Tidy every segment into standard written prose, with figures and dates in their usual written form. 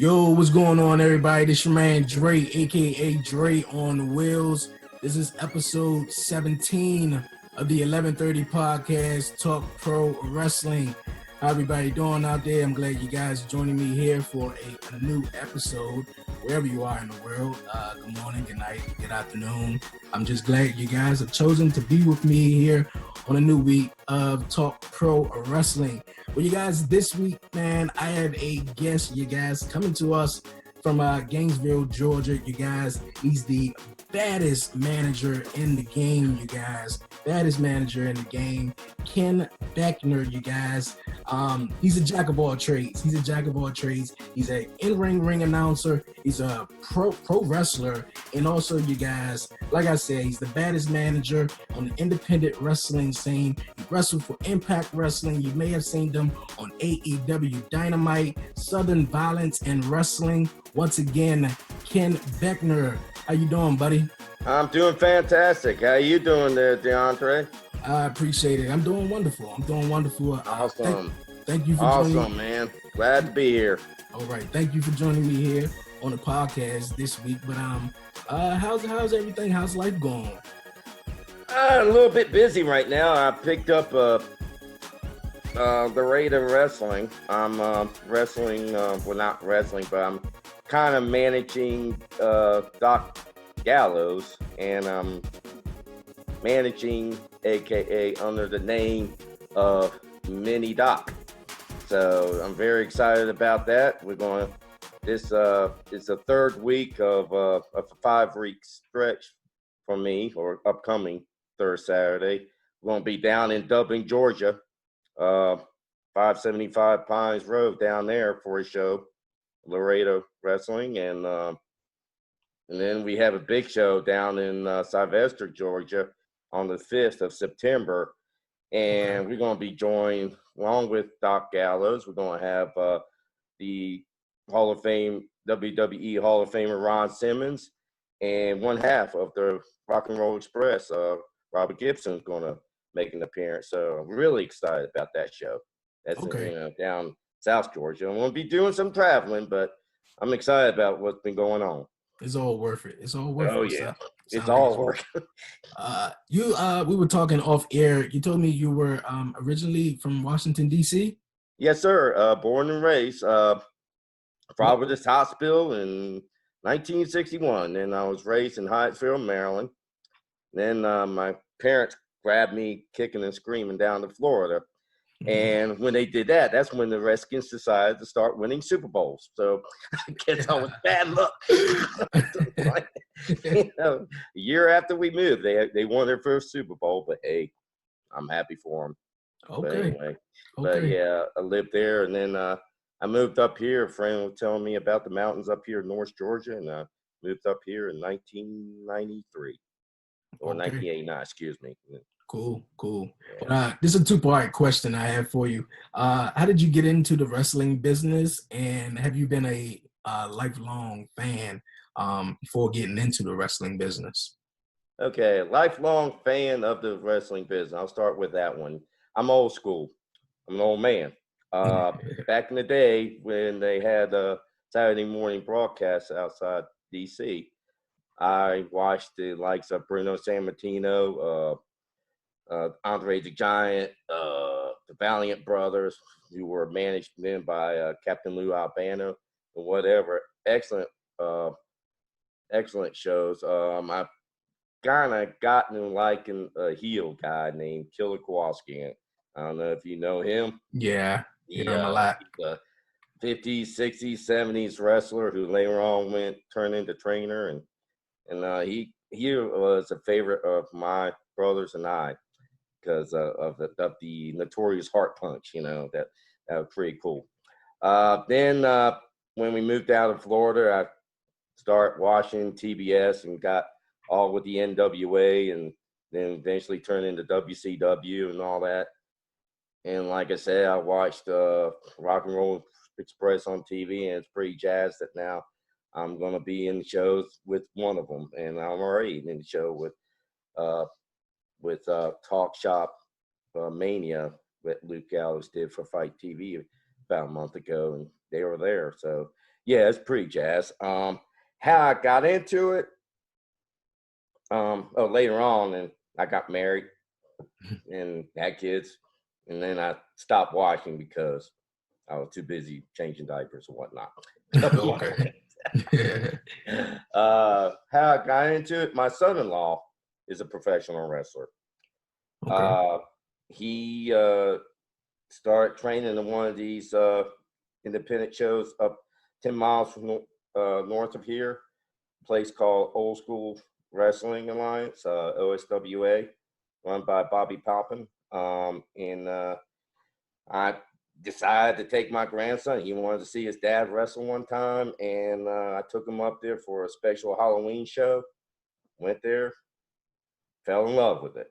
Yo, what's going on, everybody? This your man Dre, aka Dre on the Wheels. This is episode 17 of the 1130 podcast, Talk Pro Wrestling. How everybody doing out there? I'm glad you guys joining me here for a new episode, wherever you are in the world. Good morning, good night, good afternoon. I'm just glad you guys have chosen to be with me here on a new week of Talk Pro Wrestling. Well, you guys, this week, man, I have a guest, you guys, coming to us from Gainesville, Georgia. You guys, he's the baddest manager in the game, you guys. Baddest manager in the game, Ken Beckner, you guys. He's a jack of all trades. He's an in-ring ring announcer. He's a pro wrestler. And also, you guys, like I said, he's the baddest manager on the independent wrestling scene. He wrestled for Impact Wrestling. You may have seen them on AEW Dynamite, Southern Violence and Wrestling. Once again, Ken Beckner. How you doing, buddy? I'm doing fantastic. How you doing there, DeAndre? I appreciate it. I'm doing wonderful. Awesome. Thank you for joining me. Awesome, man. Glad to be here. All right. Thank you for joining me here on the podcast this week. But how's everything? How's life going? A little bit busy right now. I picked up the rate of wrestling. I'm wrestling. Well, not wrestling, but I'm kind of managing Luke Gallows, and I'm managing, aka under the name of Mini Doc. So I'm very excited about that. We're going. This is the third week of a 5-week stretch for me, or upcoming third Saturday. We're going to be down in Dublin, Georgia, 575 Pines Road down there for a show, Laredo Wrestling, and then we have a big show down in Sylvester, Georgia, on the 5th of September, and we're going to be joined along with Luke Gallows. We're going to have the Hall of Fame, WWE Hall of Famer Ron Simmons, and one half of the Rock and Roll Express, Robert Gibson, is going to make an appearance. So I'm really excited about that show. That's down South Georgia. I'm going to be doing some traveling, but I'm excited about what's been going on. It's all worth it. It's all worth it. Oh yeah, it's all worth it. We were talking off air. You told me you were originally from Washington, D.C.? Yes, sir. Born and raised. Providence Hospital in 1961. And I was raised in Hyattsville, Maryland. Then my parents grabbed me kicking and screaming down to Florida. And when they did that, that's when the Redskins decided to start winning Super Bowls. So I guess I was bad luck. A year after we moved, they won their first Super Bowl. But hey, I'm happy for them. Okay. But anyway, but yeah, I lived there, and then I moved up here. A friend was telling me about the mountains up here in North Georgia, and I moved up here in 1993 or 1989. Excuse me. Cool. Yeah. This is a 2-part question I have for you. How did you get into the wrestling business, and have you been a lifelong fan before getting into the wrestling business? Okay, lifelong fan of the wrestling business. I'll start with that one. I'm old school. I'm an old man. Back in the day when they had Saturday morning broadcasts outside D.C., I watched the likes of Bruno Sammartino, Andre the Giant, the Valiant Brothers, who were managed then by Captain Lou Albano, and whatever. Excellent shows. I've kind of gotten liking a heel guy named Killer Kowalski. I don't know if you know him. Yeah, you know him a lot. He's a 50s, 60s, 70s wrestler who later on turned into trainer, and he was a favorite of my brothers and I, because of the notorious heart punch, that was pretty cool. Then when we moved out of Florida, I started watching TBS and got all with the NWA, and then eventually turned into WCW and all that. And like I said, I watched Rock and Roll Express on TV, and it's pretty jazzed that now I'm going to be in the shows with one of them, and I'm already in the show with Talk Shop Mania that Luke Gallows did for Fight TV about a month ago, and they were there. So Yeah, it's pretty jazz. How I got into it, later on, and I got married and had kids, and then I stopped watching because I was too busy changing diapers and whatnot. Okay. How I got into it, my son-in-law is a professional wrestler. Okay. He started training in one of these independent shows up 10 miles from north of here, a place called Old School Wrestling Alliance, OSWA, run by Bobby Poppin. And I decided to take my grandson. He wanted to see his dad wrestle one time, and I took him up there for a special Halloween show. Went there, fell in love with it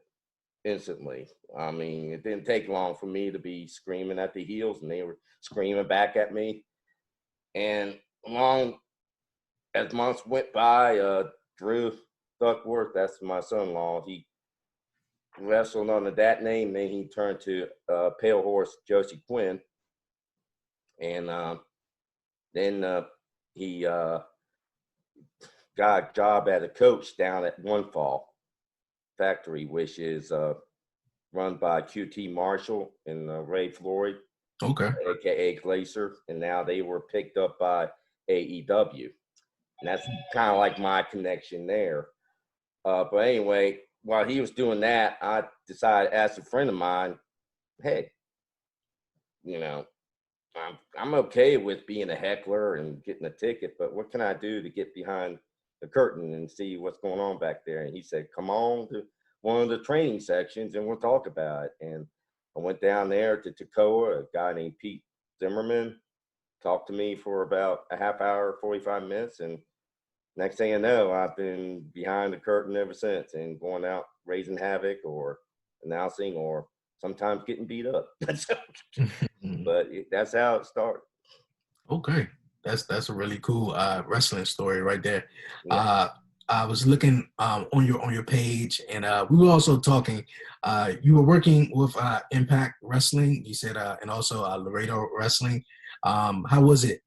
instantly. I mean, it didn't take long for me to be screaming at the heels, and they were screaming back at me. And long as months went by, Drew Duckworth, that's my son-in-law, he wrestled under that name. Then he turned to Pale Horse Josie Quinn, and then he got a job as a coach down at One Fall Factory, which is run by QT Marshall and Ray Floyd, Okay. aka Glacier, and now they were picked up by AEW, and that's kind of like my connection there. But anyway, while he was doing that, I decided to ask a friend of mine, hey, you know, I'm okay with being a heckler and getting a ticket, but what can I do to get behind the curtain and see what's going on back there? And he said, come on to one of the training sections and we'll talk about it. And I went down there to Toccoa, a guy named Pete Zimmerman talked to me for about a half hour, 45 minutes. And next thing I know, I've been behind the curtain ever since and going out raising havoc or announcing or sometimes getting beat up. But that's how it started. Okay. That's a really cool wrestling story right there. Yeah. I was looking on your page, and we were also talking. You were working with Impact Wrestling, you said, and also Laredo Wrestling. How was it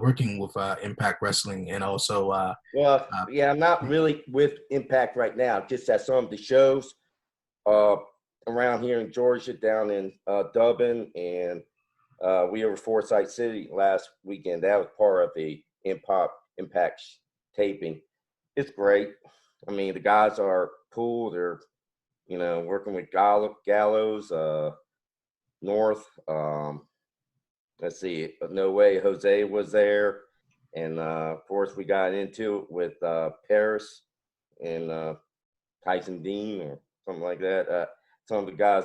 working with Impact Wrestling, and also? I'm not really with Impact right now. Just at some of the shows around here in Georgia, down in Dublin, and we were Forsyth City last weekend. That was part of the Impact taping. It's great. I mean, the guys are cool. They're, working with Gallows, North. Let's see. No Way Jose was there. And, of course, we got into it with Paris and Tyson Dean or something like that. Some of the guys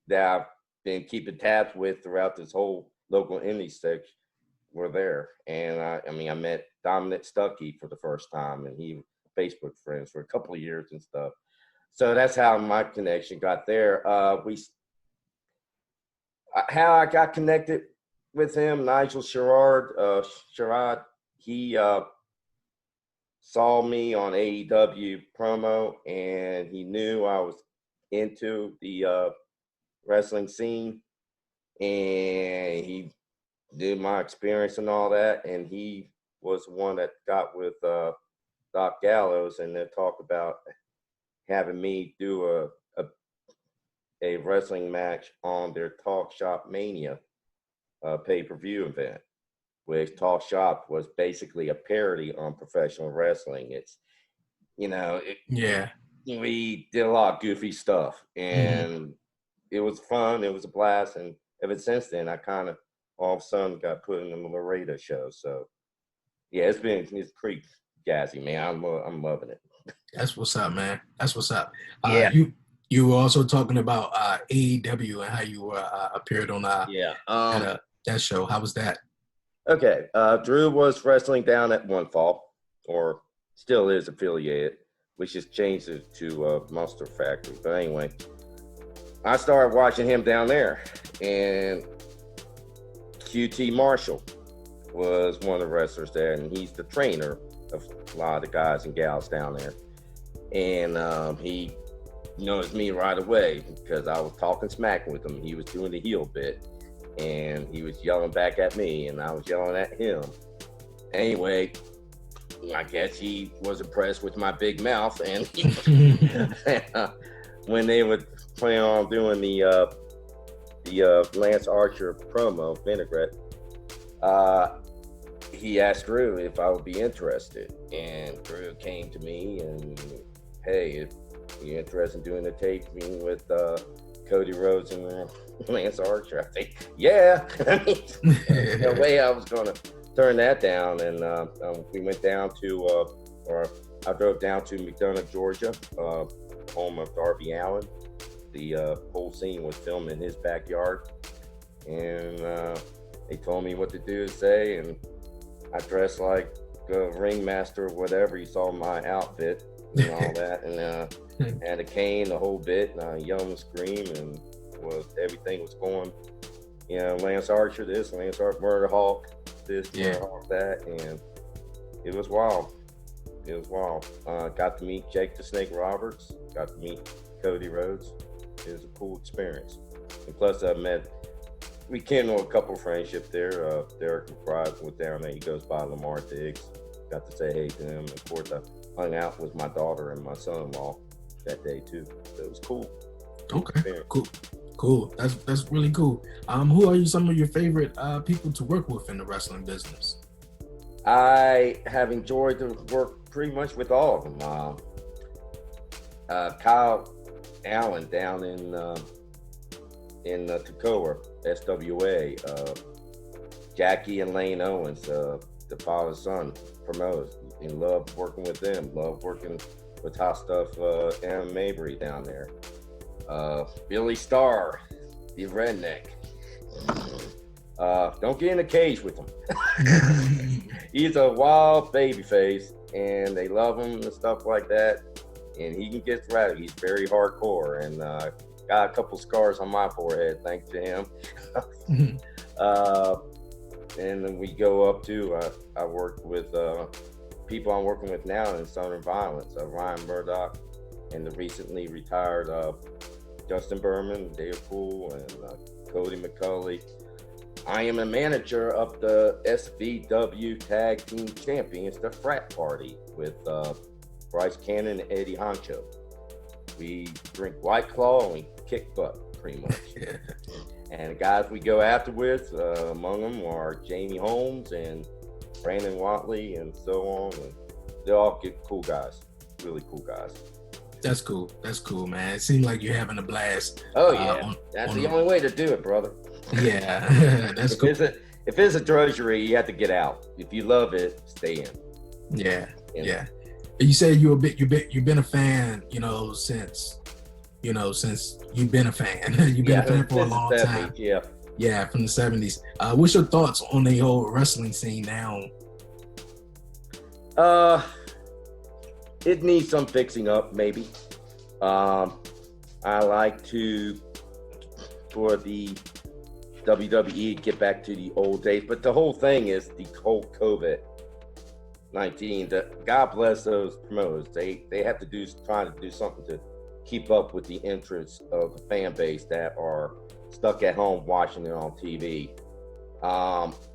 that I've been keeping tabs with throughout this whole local indie section were there. And I met Dominic Stuckey for the first time, and he Facebook friends for a couple of years and stuff. So that's how my connection got there. How I got connected with him, Nigel Sherrod, he saw me on AEW promo, and he knew I was into the wrestling scene, and he knew my experience and all that, and he was the one that got with Doc Gallows, and they talked about having me do a wrestling match on their Talk Shop Mania pay-per-view event, which Talk Shop was basically a parody on professional wrestling. It's, we did a lot of goofy stuff, and it was fun. It was a blast, and ever since then, I kind of all of a sudden got put in the Laredo show. So, yeah, it's pretty jazzy, man. I'm loving it. That's what's up, man. That's what's up. Yeah. You were also talking about AEW and how you appeared on that show. How was that? Okay. Drew was wrestling down at One Fall, or still is affiliated, which just changed it to Monster Factory. But anyway, I started watching him down there, and QT Marshall was one of the wrestlers there, and he's the trainer of a lot of the guys and gals down there. And he noticed me right away because I was talking smack with him. He was doing the heel bit, and he was yelling back at me, and I was yelling at him. Anyway, I guess he was impressed with my big mouth, and when they would plan on doing the Lance Archer promo, Vinaigrette, he asked Drew if I would be interested, and Drew came to me and, hey, if you're interested in doing the taping with Cody Rhodes and Lance Archer, I think, yeah. I mean, no way I was going to turn that down. And we went down to, or I drove down to McDonough, Georgia, home of Darby Allin. The whole scene was filmed in his backyard, and they told me what to do and say, and I dressed like a ringmaster or whatever. You saw my outfit and all that, and had a cane, the whole bit, and I yelled and screamed, and everything was going, Lance Archer this, Lance Archer, Murder Hawk this, Murder Hawk that, and it was wild. It was wild. Got to meet Jake the Snake Roberts, got to meet Cody Rhodes. It was a cool experience. And plus I we kindled a couple of friendships there. Derek McBride was down there. He goes by Lamar Diggs. Got to say hey to him. Of course, I hung out with my daughter and my son-in-law that day too. So it was cool. Okay, cool. That's really cool. Who are some of your favorite people to work with in the wrestling business? I have enjoyed the work pretty much with all of them. Kyle Allen down in Toccoa, SWA. Jackie and Lane Owens, the father son promoters, and love working with them. Love working with Hot Stuff and Mabry down there. Billy Starr, the redneck. Don't get in a cage with him. He's a wild baby face, and they love him and stuff like that. And he can get rattled. He's very hardcore, and got a couple scars on my forehead thanks to him. And then we go up to I worked with people I'm working with now in Southern Violence, Ryan Murdoch, and the recently retired Justin Berman, Dave Poole, and Cody McCulley. I am a manager of the SVW Tag Team Champions, the Frat Party, with Bryce Cannon and Eddie Honcho. We drink White Claw and we kick butt, pretty much. And the guys we go afterwards, among them are Jamie Holmes and Brandon Watley and so on. And they all get cool guys, really cool guys. That's cool, man. It seems like you're having a blast. Oh, yeah. That's the only way to do it, brother. Yeah, that's cool. If it's a drudgery, you have to get out. If you love it, stay in. Yeah. You said you've been a fan, since you've been a fan. You've been a fan for a long time. Yeah, from the 70s. What's your thoughts on the whole wrestling scene now? It needs some fixing up, maybe. I like for the WWE to get back to the old days, but the whole thing is the whole COVID-19. God bless those promoters. They have to trying to do something to keep up with the interests of the fan base that are stuck at home watching it on TV.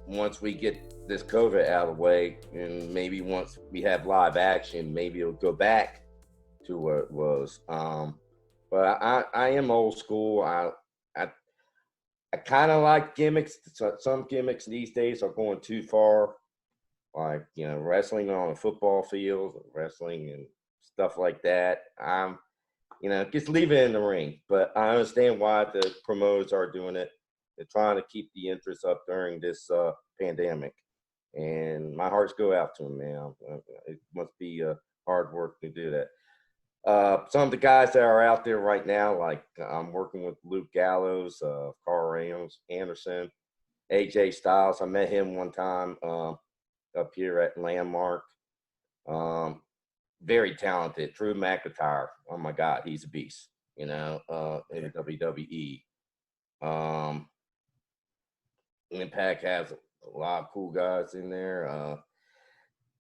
Once we get this COVID out of the way, and maybe once we have live action, maybe it'll go back to where it was. But I am old school. I kind of like gimmicks. Some gimmicks these days are going too far, like wrestling on a football field, wrestling and stuff like that. Just leave it in the ring. But I understand why the promoters are doing it. They're trying to keep the interest up during this pandemic. And my hearts go out to them, man. It must be hard work to do that. Some of the guys that are out there right now, like I'm working with Luke Gallows, Carl Anderson, AJ Styles. I met him one time up here at Landmark. Very talented. Drew McIntyre. Oh my God, he's a beast. In WWE. Impact has a lot of cool guys in there.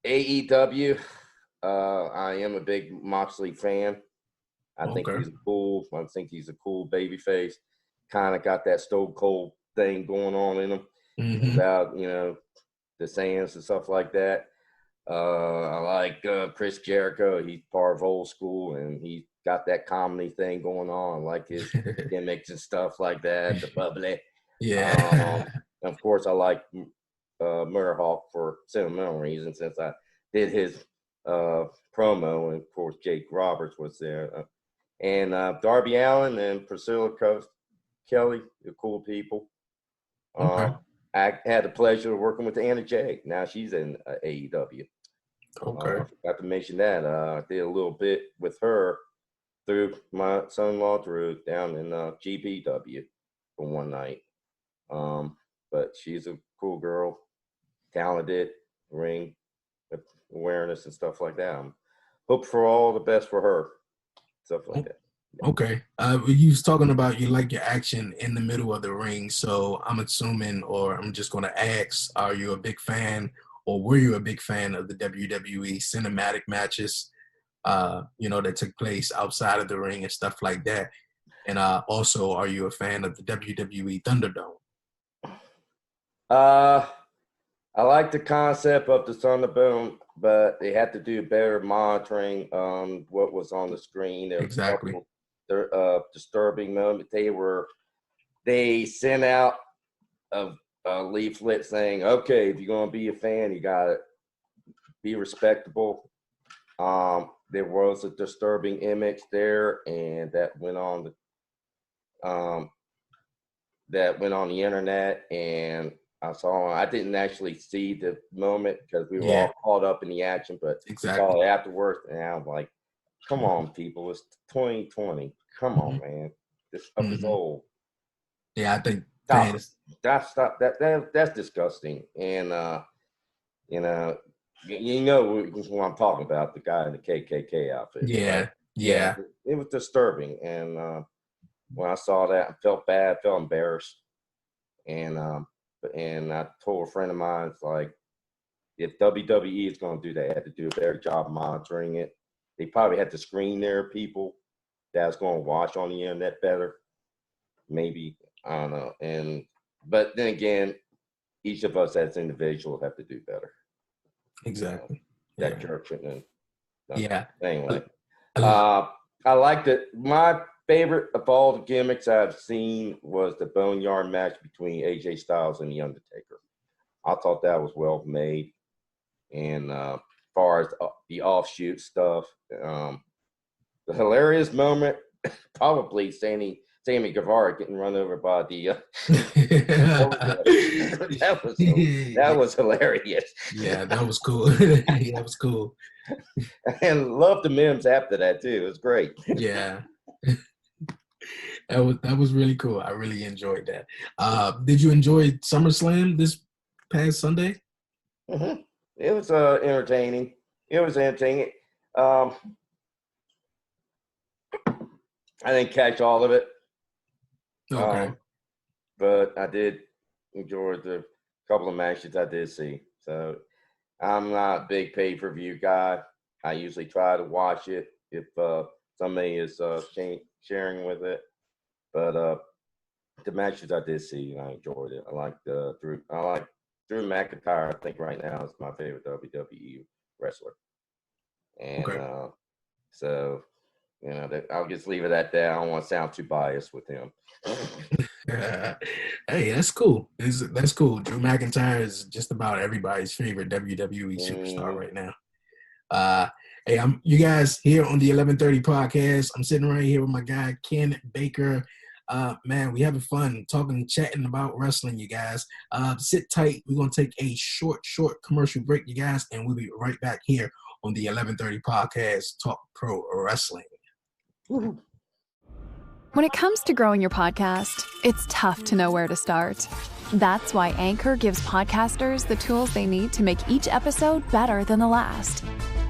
AEW. I am a big Moxley fan. I think he's cool. I think he's a cool babyface. Kind of got that Stone Cold thing going on in him. About the sayings and stuff like that. I like Chris Jericho. He's part of old school, and he got that comedy thing going on. I like his gimmicks and stuff like that, the bubbly. Yeah. Of course, I like Murderhawk for sentimental reasons, since I did his promo, and of course Jake Roberts was there, and Darby Allin and Priscilla Kelly, the cool people. Okay. I had the pleasure of working with Anna Jay. Now she's in AEW. Okay. I forgot to mention that. I did a little bit with her through my son-in-law Drew down in GPW for one night. But she's a cool girl, talented, ring awareness and stuff like that. Hope for all the best for her, stuff like that. Okay. You was talking about you like your action in the middle of the ring. So I'm assuming, or I'm just going to ask, are you a big fan, or were you a big fan of the WWE cinematic matches, that took place outside of the ring and stuff like that? And also, are you a fan of the WWE ThunderDome? I like the concept of the Thunderdome, but they had to do better monitoring on what was on the screen. There was Exactly. disturbing moment. They sent out a leaflet saying, okay, if you're going to be a fan, you got to be respectable. There was a disturbing image there, and that went on the internet, and I didn't actually see the moment because we were all caught up in the action, but saw it afterwards, and I was like, come on, people, it's 2020. Come on, man. This stuff is old. Yeah, I think that's disgusting. And you know who I'm talking about, the guy in the KKK outfit. Yeah, right? yeah. It was disturbing. And when I saw that, I felt bad, felt embarrassed. And I told a friend of mine, it's like, if WWE is going to do that, they had to do a better job monitoring it. They probably had to screen their people that's going to watch on the internet better. Maybe, I don't know. But then again, each of us as individuals have to do better. Exactly. That jerk shouldn't. Yeah. Anyway, I liked it. My favorite of all the gimmicks I've seen was the Boneyard match between AJ Styles and The Undertaker. I thought that was well made. And as far as the offshoot stuff, the hilarious moment, probably Sammy Guevara getting run over by the that was hilarious. Yeah, that was cool. That was cool. And loved the memes after that too. It was great. Yeah. That was really cool. I really enjoyed that. Did you enjoy SummerSlam this past Sunday? Mm-hmm. It was entertaining. I didn't catch all of it. Okay. But I did enjoy the couple of matches I did see. So I'm not a big pay-per-view guy. I usually try to watch it if somebody is sharing with it. But the matches I did see, I enjoyed it. I like Drew McIntyre. I think right now is my favorite WWE wrestler. And so, I'll just leave it at that. I don't want to sound too biased with him. Hey, that's cool. That's cool. Drew McIntyre is just about everybody's favorite WWE superstar right now. Hey, you guys here on the 1130 podcast. I'm sitting right here with my guy, Ken Baker. Man, we having fun talking, chatting about wrestling, you guys. Sit tight. We're going to take a short commercial break, you guys, and we'll be right back here on the 1130 podcast, Talk Pro Wrestling. Woo-hoo. When it comes to growing your podcast, it's tough to know where to start. That's why Anchor gives podcasters the tools they need to make each episode better than the last.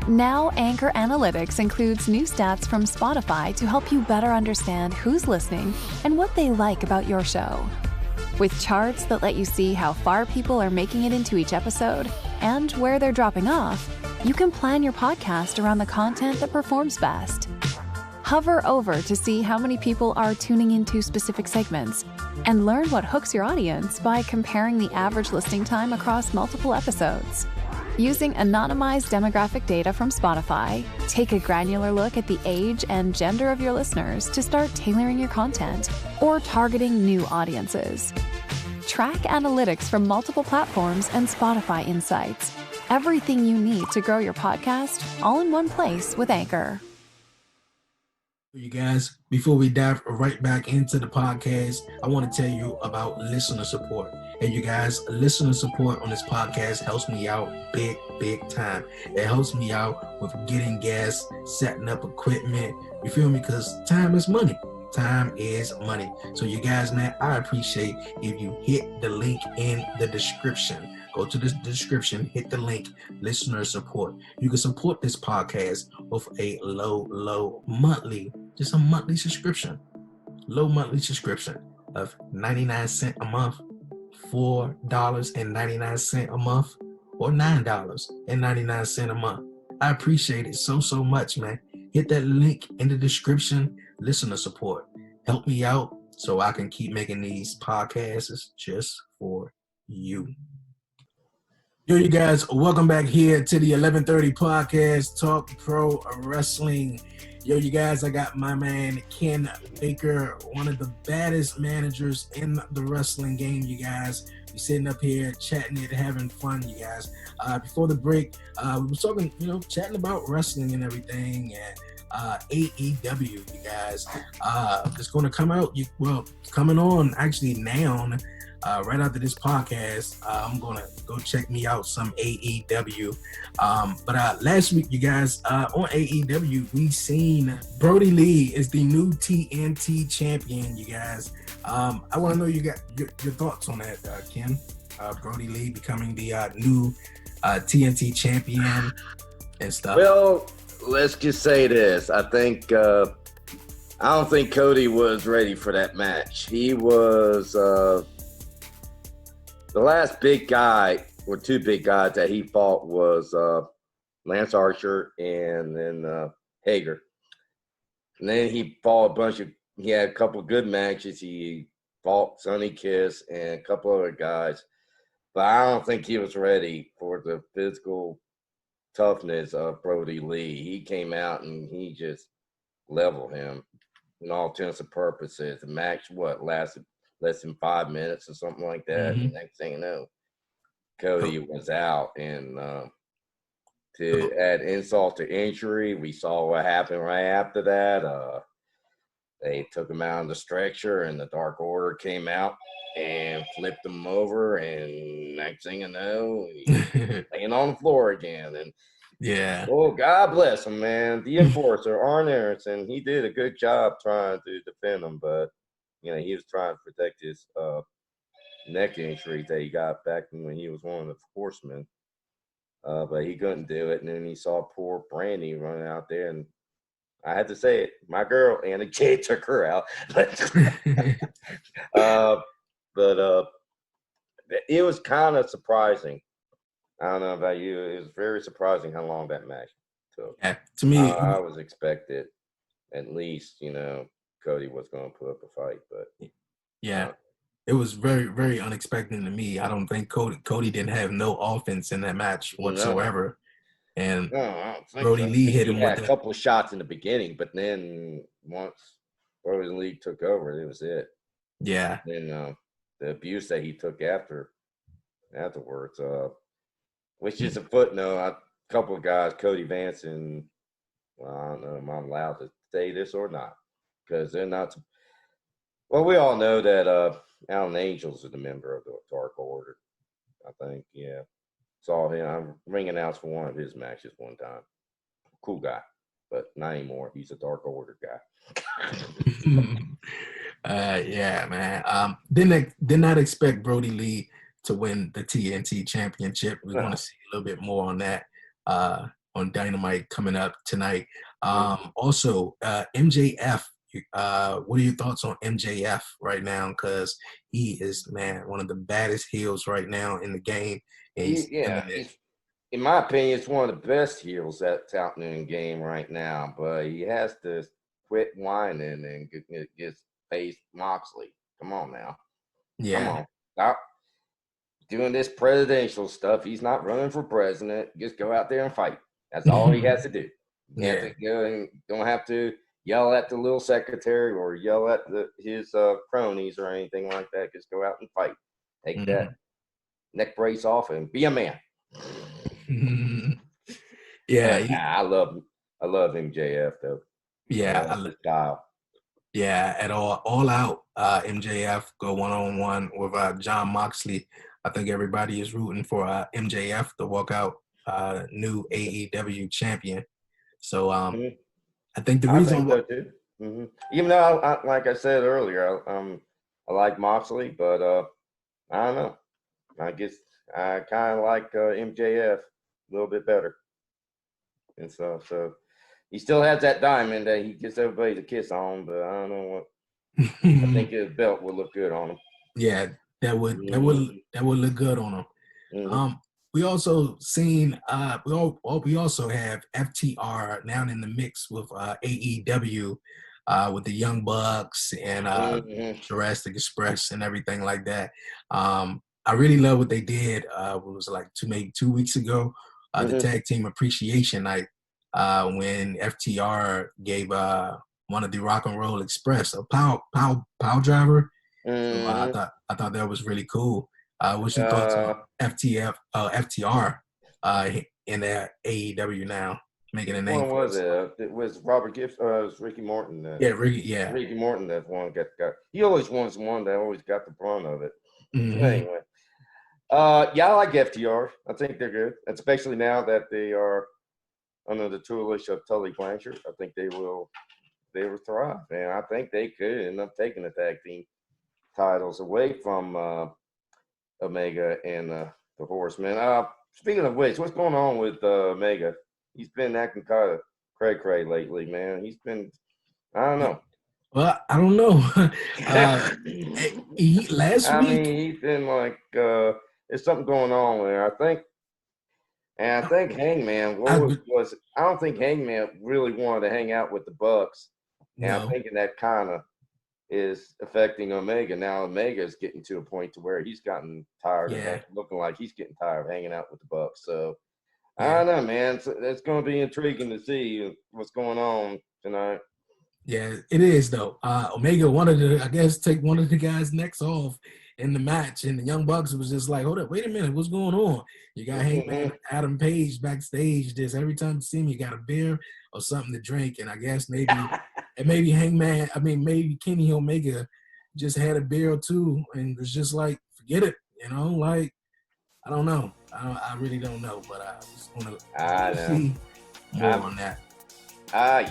Now, Anchor Analytics includes new stats from Spotify to help you better understand who's listening and what they like about your show. With charts that let you see how far people are making it into each episode and where they're dropping off, you can plan your podcast around the content that performs best. Hover over to see how many people are tuning into specific segments And learn what hooks your audience by comparing the average listening time across multiple episodes. Using anonymized demographic data from Spotify, take a granular look at the age and gender of your listeners to start tailoring your content or targeting new audiences. Track analytics from multiple platforms and Spotify insights. Everything you need to grow your podcast, all in one place with Anchor. You guys, before we dive right back into the podcast, I want to tell you about listener support. And you guys, listener support on this podcast helps me out big time. It helps me out with getting guests, setting up equipment. You feel me? Because time is money. Time is money. So you guys, man, I appreciate if you hit the link in the description. Go to the description, hit the link, listener support. You can support this podcast with a low monthly, just a monthly subscription. Low monthly subscription of 99 cents a month, $4.99 a month, or $9.99 a month. I appreciate it so much, man. Hit that link in the description, listener support. Help me out so I can keep making these podcasts just for you. Yo, you guys, welcome back here to the 1130 podcast, Talk Pro Wrestling. Yo, you guys, I got my man Ken Baker, one of the baddest managers in the wrestling game, you guys. We're sitting up here chatting it, having fun, you guys. Before the break, we were talking, chatting about wrestling and everything, and AEW, you guys. It's going to come out, coming on actually now. Right after this podcast, I'm going to go check me out some AEW. But last week, you guys, on AEW, we seen Brodie Lee is the new TNT champion, you guys. I want to know you got your thoughts on that, Ken. Brodie Lee becoming the new TNT champion and stuff. Well, let's just say this. I don't think Cody was ready for that match. He was... The last big guy, or two big guys that he fought was Lance Archer and then Hager. And then he fought he had a couple of good matches. He fought Sonny Kiss and a couple other guys. But I don't think he was ready for the physical toughness of Brodie Lee. He came out and he just leveled him in all intents and purposes. The match, lasted less than 5 minutes or something like that. Mm-hmm. Next thing you know, Cody was out. And to add insult to injury, we saw what happened right after that. They took him out on the stretcher, and the Dark Order came out and flipped him over. And next thing you know, he's laying on the floor again. And yeah. Oh, God bless him, man. The enforcer, Arn Aronson, he did a good job trying to defend him, but he was trying to protect his neck injury that he got back when he was one of the horsemen. But he couldn't do it. And then he saw poor Brandy running out there. And I had to say it. My girl, Anna Jay, took her out. But it was kind of surprising. I don't know about you. It was very surprising how long that match took. Yeah, to me. I was expected at least, Cody was going to put up a fight, but yeah, it was very, very unexpected to me. I don't think Cody didn't have no offense in that match whatsoever. No. And Brodie Lee hit him with a couple of shots in the beginning, but then once Brodie Lee took over, it was it. Yeah. And the abuse that he took afterwards, which is a footnote. A couple of guys, Cody Vance and I don't know, am I allowed to say this or not? Because they're not. Well, we all know that Alan Angels is a member of the Dark Order. I think, yeah. Saw him. I'm ring announced for one of his matches one time. Cool guy, but not anymore. He's a Dark Order guy. Yeah, man. Did not expect Brodie Lee to win the TNT championship. We're going to see a little bit more on that on Dynamite coming up tonight. Also, MJF. What are your thoughts on MJF right now? Because he is, man, one of the baddest heels right now in the game. In my opinion, it's one of the best heels that's out in the game right now. But he has to quit whining and just face Moxley. Come on now. Come on. Stop doing this presidential stuff. He's not running for president. Just go out there and fight. That's all he has to do. You have to go and don't have to yell at the little secretary or yell at his cronies or anything like that. Just go out and fight. Take that neck brace off and be a man. I love MJF though. Yeah, I love his style. Yeah, at all out, MJF go one-on-one with John Moxley. I think everybody is rooting for MJF to walk out new AEW champion. So I think the reason so too. Even though, like I said earlier, I like Moxley, but I don't know. I guess I kind of like MJF a little bit better. And so he still has that diamond that he gets everybody to kiss on, but I don't know what. I think his belt would look good on him. Yeah, that would look good on him. We also seen we also have FTR now in the mix with AEW with the Young Bucks and Jurassic Express and everything like that. I really love what they did. It was like maybe 2 weeks ago, the Tag Team Appreciation Night, when FTR gave one of the Rock and Roll Express a power driver. So, I thought that was really cool. What's your thoughts on FTR in the AEW now, making a name? When was it? It was Robert Gibson. It was Ricky Morton. Ricky Morton. That one got. He always wants one that always got the brunt of it. Anyway, I like FTR. I think they're good, especially now that they are under the tutelage of Tully Blanchard. I think they will thrive, and I think they could end up taking the tag team titles away from Omega and the Horsemen. Speaking of which, what's going on with Omega? He's been acting kind of cray-cray lately, man. He's been, I don't know. Well, I don't know. Last week, he's been like, there's something going on there. I think Hangman, I don't think Hangman really wanted to hang out with the Bucks. And I'm thinking that kind of is affecting Omega. Now Omega is getting to a point to where he's gotten tired of looking like he's getting tired of hanging out with the Bucks. So I don't know, man. It's going to be intriguing to see what's going on tonight. Yeah, it is though. Omega wanted to, I guess, take one of the guys' necks off in the match, and the Young Bucks was just like, "Hold up, wait a minute, what's going on?" You got Hangman Adam Page backstage. Just every time you see him, you got a beer or something to drink, and I guess maybe maybe Kenny Omega just had a beer or two and was just like, "Forget it," like I don't know. I really don't know, but I just want to see more on that.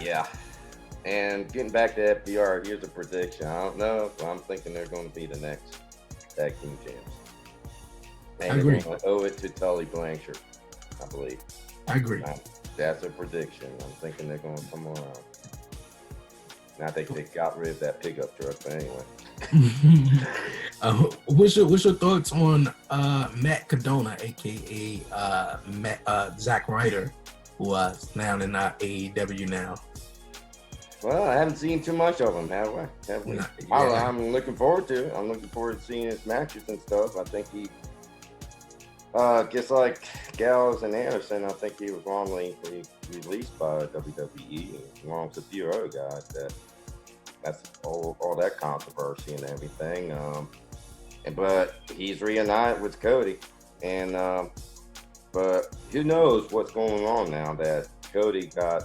Yeah. And getting back to FTR, here's a prediction. I don't know, but I'm thinking they're going to be the next tag team champs. And I agree. They're going to owe it to Tully Blanchard, I believe. I agree. That's a prediction. I'm thinking they're going to come around. And I think they got rid of that pickup truck, but anyway. What's your thoughts on Matt Cardona, a.k.a. Zack Ryder, who is now in AEW now? Well, I haven't seen too much of him, have we? I'm looking forward to it. I'm looking forward to seeing his matches and stuff. I think he, just like Gallows and Anderson, I think he was wrongly released by WWE, along with a few other guys. That's all that controversy and everything. But he's reunited with Cody, and but who knows what's going on now that Cody got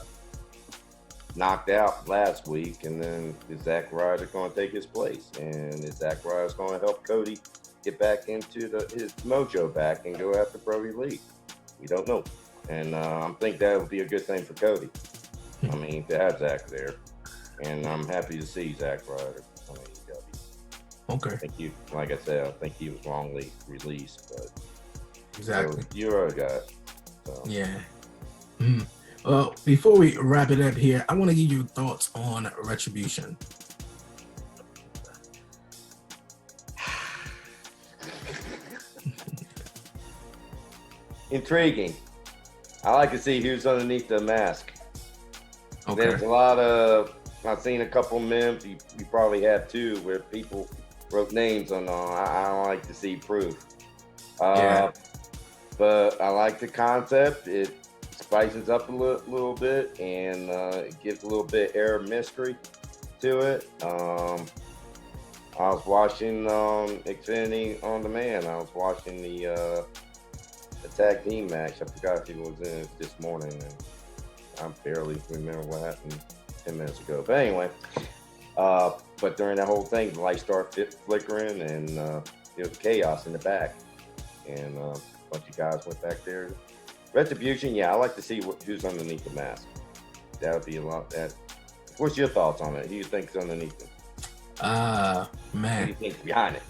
knocked out last week, and then is Zack Ryder going to take his place? And is Zack Ryder going to help Cody get back into his mojo back and go after Brodie Lee? We don't know. And I think that would be a good thing for Cody. I mean, to have Zack there. And I'm happy to see Zack Ryder on AEW. Okay. Like I said, I think he was wrongly released, but exactly. You're a guy. So. Yeah. Well, before we wrap it up here, I want to give you thoughts on Retribution. Intriguing. I like to see who's underneath the mask. Okay. There's a lot of, I've seen a couple memes, you probably have too, where people wrote names on. I don't like to see proof. Yeah. But I like the concept. It spices up a little bit, and it gives a little bit air of mystery to it. I was watching Xfinity on Demand. I was watching the tag team match. I forgot who was in it this morning, and I barely remember what happened 10 minutes ago. But anyway, but during that whole thing, the lights started flickering, and there was chaos in the back. And a bunch of guys went back there. Retribution, yeah, I like to see who's underneath the mask. That would be a lot. What's your thoughts on it? Who do you think's underneath it? Man. Who do you think's behind it?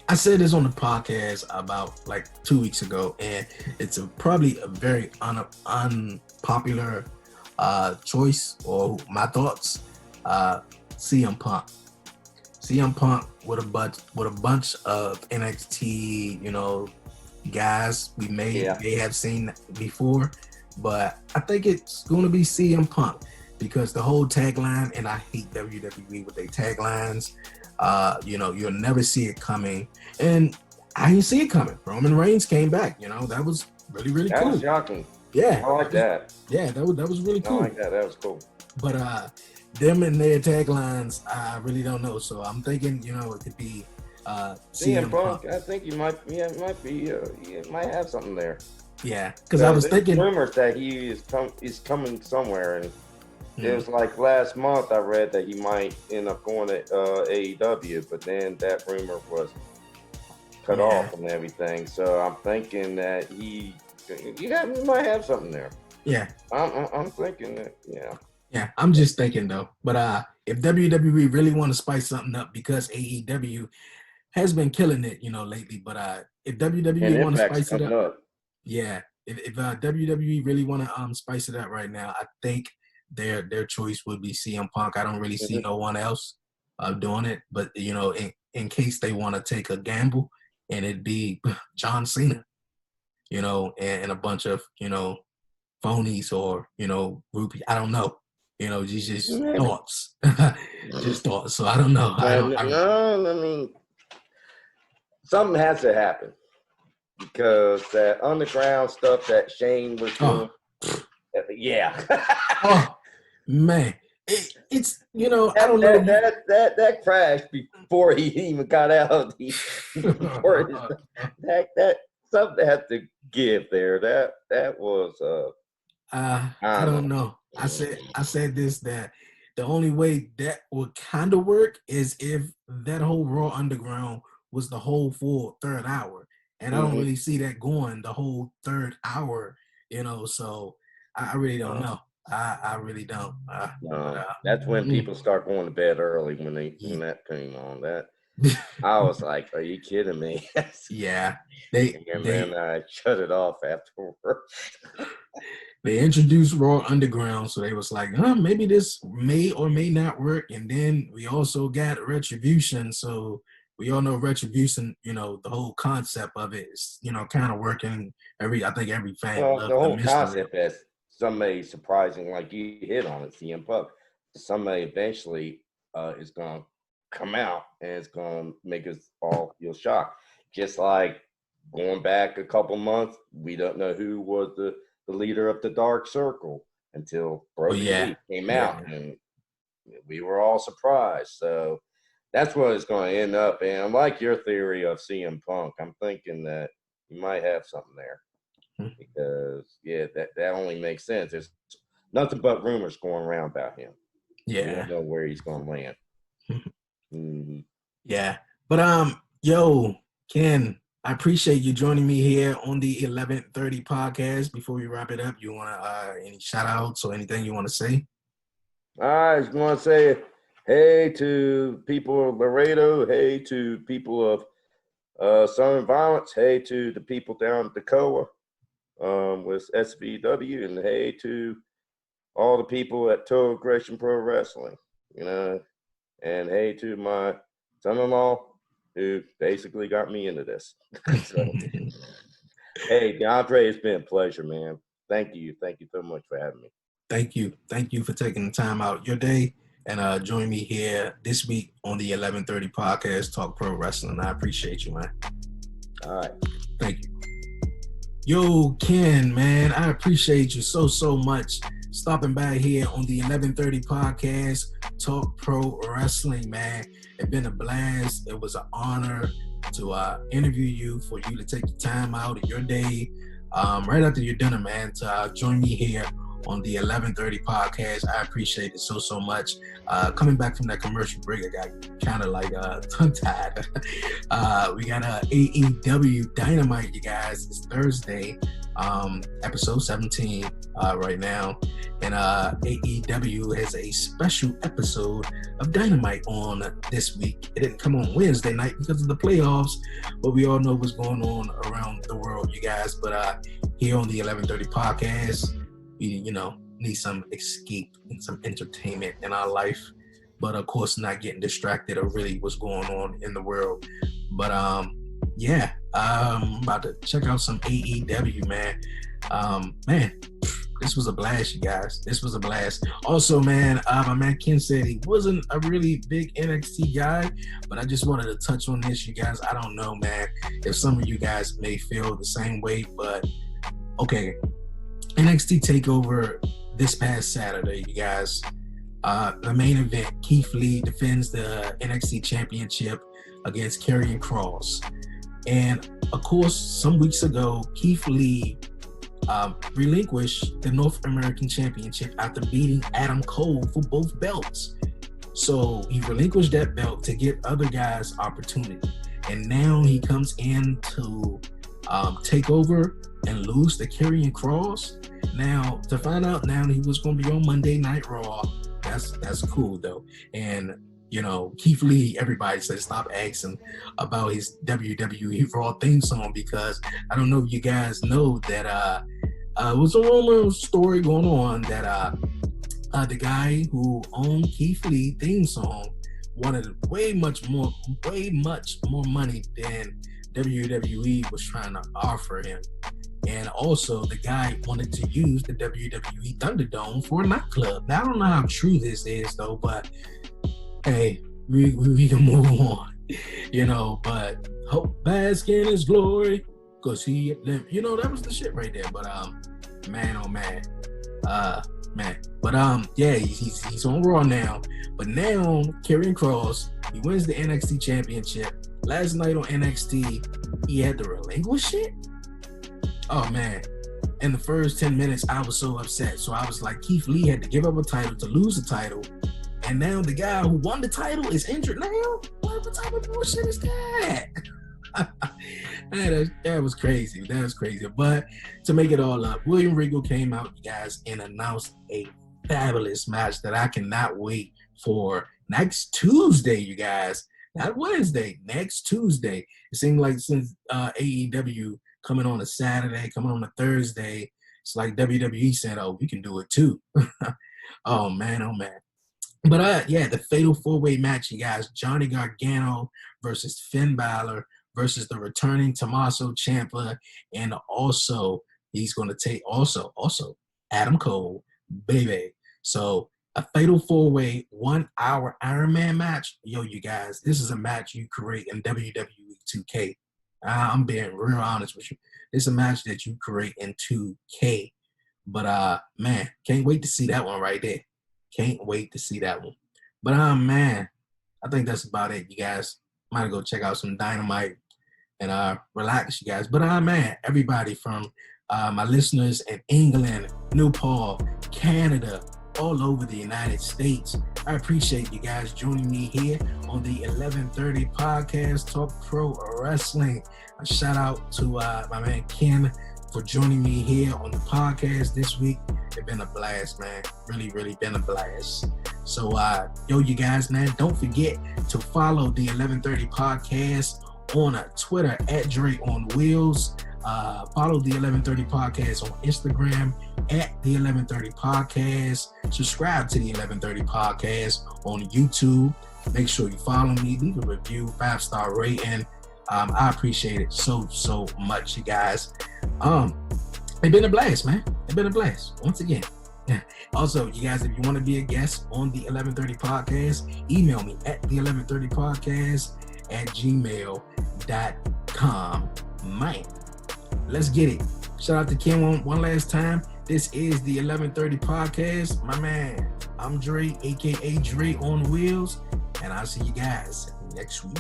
I said this on the podcast about like 2 weeks ago, and it's probably a very unpopular choice, or my thoughts. CM Punk. CM Punk with a bunch of NXT, guys we may have seen before, but I think it's going to be CM Punk because the whole tagline, and I hate WWE with their taglines. You'll never see it coming, and I didn't see it coming. Roman Reigns came back. That was really, really cool. That was shocking. Yeah, I like that. Yeah, that was really cool. I like that. That was cool. But them and their taglines, I really don't know. So I'm thinking, it could be CM Punk. I think you might. Yeah, it might be. You might have something there. Yeah, because I was thinking rumors that he is coming somewhere, and it was like last month I read that he might end up going to AEW, but then that rumor was cut off and everything. So I'm thinking that he might have something there. Yeah, I'm thinking that. Yeah. Yeah, I'm just thinking though. But if WWE really want to spice something up, because AEW has been killing it, lately. But if WWE want to spice it up, yeah. If WWE really want to spice it up right now, I think their choice would be CM Punk. I don't really see no one else doing it. But in case they want to take a gamble, and it'd be John Cena, and a bunch of phonies or groupies. I don't know. Just thoughts. Just thoughts. So I don't know. I mean, something has to happen because that underground stuff that Shane was doing. Yeah. Oh man, it's I don't know that crashed before he even got out. That something had to give there. That was I don't know. I said this, that the only way that would kind of work is if that whole Raw Underground was the whole full third hour, and I don't really see that going the whole third hour. So I really don't know. I really don't. That's when people start going to bed early when that came on. That I was like, "Are you kidding me?" Yeah, then I shut it off afterwards. They introduced Raw Underground, so they was like, maybe this may or may not work. And then we also got Retribution, so we all know Retribution. The whole concept of it is, kind of working. I think every fan. Well, the whole concept is somebody surprising, like you hit on it, CM Punk. Somebody eventually is going to come out and it's going to make us all feel shocked. Just like going back a couple months, we don't know who was the leader of the Dark Circle until Brodie Lee came out, and we were all surprised. So that's what it's going to end up. And I like your theory of CM Punk. I'm thinking that you might have something there because that only makes sense. There's nothing but rumors going around about him. Yeah, you don't know where he's going to land. Yeah, but Ken, I appreciate you joining me here on the 11:30 podcast. Before we wrap it up, you want any shout outs or anything you want to say? I just want to say hey to people of Laredo, hey to people of Southern Violence, hey to the people down in Toccoa with SVW, and hey to all the people at Total Aggression Pro Wrestling, and hey to my son-in-law, who basically got me into this. So, hey, DeAndre, it's been a pleasure, man. Thank you so much for having me. Thank you for taking the time out your day and join me here this week on the 1130 podcast, Talk Pro Wrestling. I appreciate you, man. All right. Thank you. Yo, Ken, man, I appreciate you so much stopping by here on the 1130 podcast, Talk Pro Wrestling, man. It's been a blast. It was an honor to interview you, for you to take the time out of your day right after your dinner, man, to join me here on the 1130 podcast. I appreciate it so much. Coming back from that commercial break, I got kind of like tongue-tied. We got AEW Dynamite, you guys. It's Thursday, episode 17 right now. And AEW has a special episode of Dynamite on this week. It didn't come on Wednesday night because of the playoffs, but we all know what's going on around the world, you guys. But here on the 1130 podcast, we, need some escape and some entertainment in our life, but of course not getting distracted or really what's going on in the world. But I'm about to check out some AEW, man. This was a blast, you guys. This was a blast. Also, man, my man Ken said he wasn't a really big NXT guy, but I just wanted to touch on this, you guys. I don't know, man, if some of you guys may feel the same way, but okay. NXT TakeOver this past Saturday, you guys. The main event, Keith Lee defends the NXT Championship against Karrion Kross. And of course, some weeks ago, Keith Lee relinquished the North American Championship after beating Adam Cole for both belts. So he relinquished that belt to give other guys opportunity. And now he comes in to take over and lose to Karrion Kross. Now, to find out now he was going to be on Monday Night Raw, that's cool though. And Keith Lee, everybody says stop asking about his WWE Raw theme song, because I don't know if you guys know that it was a rumor story going on that the guy who owned Keith Lee theme song wanted way much more money than WWE was trying to offer him. And also, the guy wanted to use the WWE Thunderdome for a nightclub. Now, I don't know how true this is, though, but hey, we can move on, but hope bask in his glory, because he, that was the shit right there. But, man, oh, man. But, he's on Raw now. But now, Karrion Kross, he wins the NXT Championship. Last night on NXT, he had to relinquish it. Oh, man. In the first 10 minutes, I was so upset. So I was like, Keith Lee had to give up a title to lose the title. And now the guy who won the title is injured now? What type of bullshit is that? That was crazy. That was crazy. But to make it all up, William Regal came out, you guys, and announced a fabulous match that I cannot wait for next Tuesday, you guys. Not Wednesday, next Tuesday. It seemed like since AEW coming on a Saturday, coming on a Thursday, it's like WWE said, oh, we can do it too. Oh, man. But, the Fatal 4-Way match, you guys. Johnny Gargano versus Finn Balor versus the returning Tommaso Ciampa. And also, he's going to take also Adam Cole, baby. So, a Fatal 4-Way 1-hour Iron Man match. Yo, you guys, this is a match you create in WWE 2K. I'm being real honest with you. It's a match that you create in 2K. But, man, can't wait to see that one right there. Can't wait to see that one. But, man, I think that's about it, you guys. Might go check out some Dynamite and relax, you guys. But, man, everybody from my listeners in England, Nepal, Canada, all over the United States, I appreciate you guys joining me here on the 1130 podcast, Talk Pro Wrestling. A shout out to my man Ken for joining me here on the podcast this week. It's been a blast, man. Really been a blast. So, you guys, man, don't forget to follow the 1130 podcast on Twitter at Dreonwheels. Follow the 1130 podcast on Instagram at the 1130 podcast. Subscribe to the 1130 podcast on YouTube. Make sure you follow me. Leave a review, 5-star rating. I appreciate it so much, you guys. It's been a blast, man. It's been a blast once again. Also, you guys, if you want to be a guest on the 1130 podcast, email me at the 1130podcast@gmail.com. Man, let's get it. Shout out to Kim one last time. This is the 1130 podcast. My man, I'm Dre, aka Dre on Wheels, and I'll see you guys next week.